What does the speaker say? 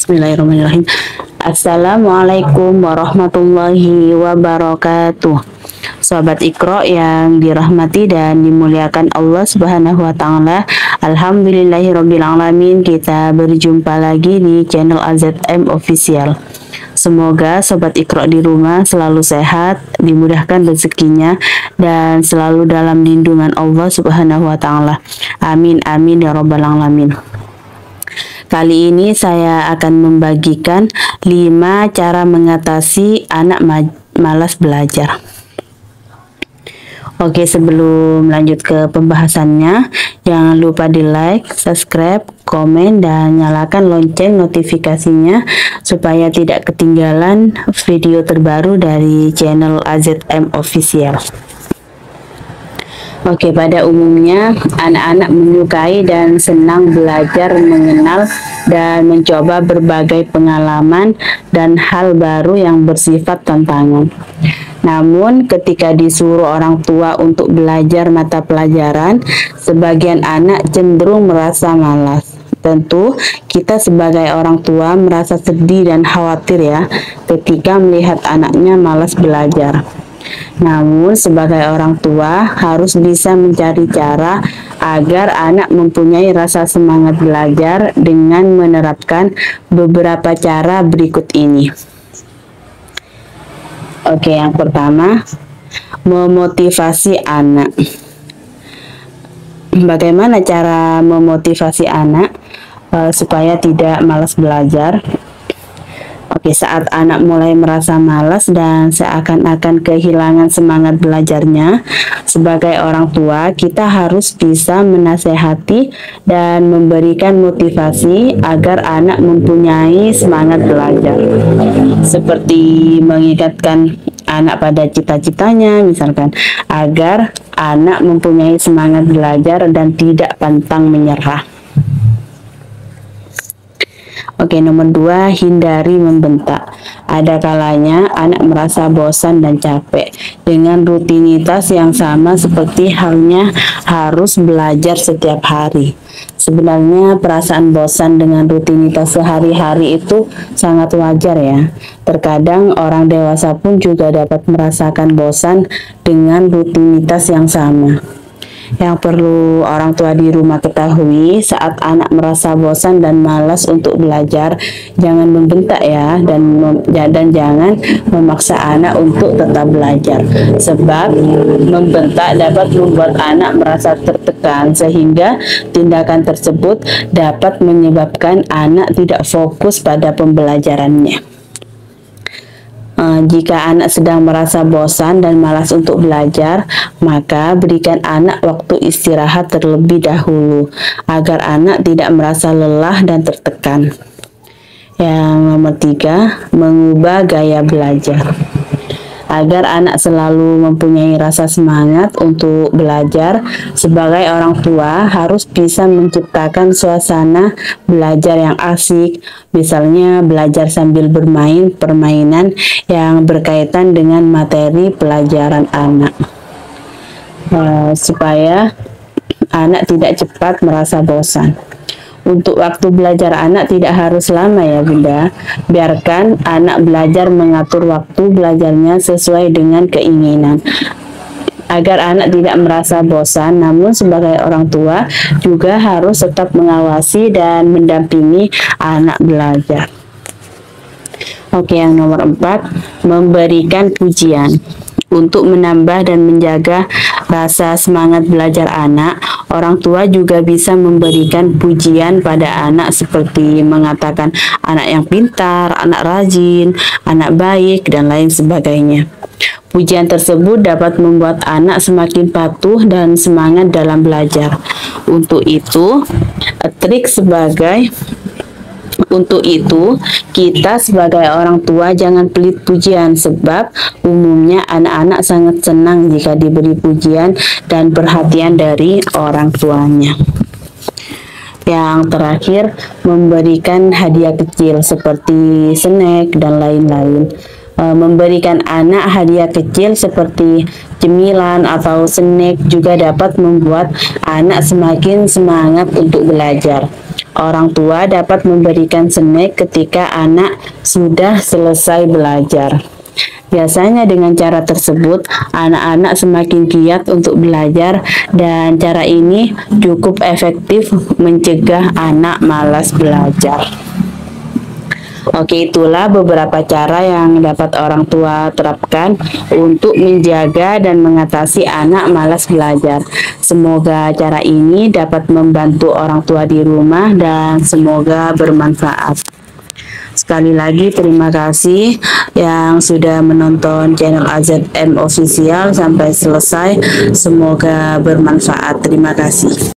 Bismillahirrahmanirrahim. Assalamualaikum warahmatullahi wabarakatuh. Sobat Iqra yang dirahmati dan dimuliakan Allah Subhanahu wa taala. Alhamdulillahirabbil alamin. Kita berjumpa lagi di channel AZM Official. Semoga sobat Iqra di rumah selalu sehat, dimudahkan rezekinya dan selalu dalam lindungan Allah Subhanahu wa taala. Amin amin ya rabbal alamin. Kali ini saya akan membagikan 5 cara mengatasi anak malas belajar. Oke, sebelum lanjut ke pembahasannya, jangan lupa di like, subscribe, komen, dan nyalakan lonceng notifikasinya supaya tidak ketinggalan video terbaru dari channel AZM Official. Oke, pada umumnya anak-anak menyukai dan senang belajar, mengenal dan mencoba berbagai pengalaman dan hal baru yang bersifat tantangan. Namun ketika disuruh orang tua untuk belajar mata pelajaran, sebagian anak cenderung merasa malas. Tentu kita sebagai orang tua merasa sedih dan khawatir ya ketika melihat anaknya malas belajar. Namun sebagai orang tua harus bisa mencari cara agar anak mempunyai rasa semangat belajar dengan menerapkan beberapa cara berikut ini. Oke, yang pertama, memotivasi anak. Bagaimana cara memotivasi anak supaya tidak malas belajar? Oke, saat anak mulai merasa malas dan seakan-akan kehilangan semangat belajarnya, sebagai orang tua kita harus bisa menasehati dan memberikan motivasi agar anak mempunyai semangat belajar. Seperti mengikatkan anak pada cita-citanya, misalkan, agar anak mempunyai semangat belajar dan tidak pantang menyerah. Oke, nomor 2, hindari membentak. Ada kalanya anak merasa bosan dan capek dengan rutinitas yang sama seperti halnya harus belajar setiap hari. Sebenarnya perasaan bosan dengan rutinitas sehari-hari itu sangat wajar ya. Terkadang orang dewasa pun juga dapat merasakan bosan dengan rutinitas yang sama. Yang perlu orang tua di rumah ketahui, saat anak merasa bosan dan malas untuk belajar, jangan membentak ya, dan jangan memaksa anak untuk tetap belajar. Sebab membentak dapat membuat anak merasa tertekan, sehingga tindakan tersebut dapat menyebabkan anak tidak fokus pada pembelajarannya. Jika anak sedang merasa bosan dan malas untuk belajar, maka berikan anak waktu istirahat terlebih dahulu agar anak tidak merasa lelah dan tertekan. Yang nomor 3, mengubah gaya belajar. Agar anak selalu mempunyai rasa semangat untuk belajar, sebagai orang tua harus bisa menciptakan suasana belajar yang asik, misalnya belajar sambil bermain permainan yang berkaitan dengan materi pelajaran anak, supaya anak tidak cepat merasa bosan. Untuk waktu belajar anak tidak harus lama ya Bunda. Biarkan anak belajar mengatur waktu belajarnya sesuai dengan keinginan, agar anak tidak merasa bosan. Namun sebagai orang tua juga harus tetap mengawasi dan mendampingi anak belajar. Oke, yang nomor 4, memberikan pujian. Untuk menambah dan menjaga rasa semangat belajar anak, orang tua juga bisa memberikan pujian pada anak seperti mengatakan anak yang pintar, anak rajin, anak baik, dan lain sebagainya. Pujian tersebut dapat membuat anak semakin patuh dan semangat dalam belajar. Untuk itu, kita sebagai orang tua jangan pelit pujian, sebab umumnya anak-anak sangat senang jika diberi pujian dan perhatian dari orang tuanya. Yang terakhir, memberikan hadiah kecil seperti snack dan lain-lain. Memberikan anak hadiah kecil seperti cemilan atau snack juga dapat membuat anak semakin semangat untuk belajar. Orang tua dapat memberikan snack ketika anak sudah selesai belajar. Biasanya dengan cara tersebut, anak-anak semakin giat untuk belajar dan cara ini cukup efektif mencegah anak malas belajar. Oke, itulah beberapa cara yang dapat orang tua terapkan untuk menjaga dan mengatasi anak malas belajar. Semoga cara ini dapat membantu orang tua di rumah dan semoga bermanfaat. Sekali lagi terima kasih yang sudah menonton channel AZM Official sampai selesai. Semoga bermanfaat. Terima kasih.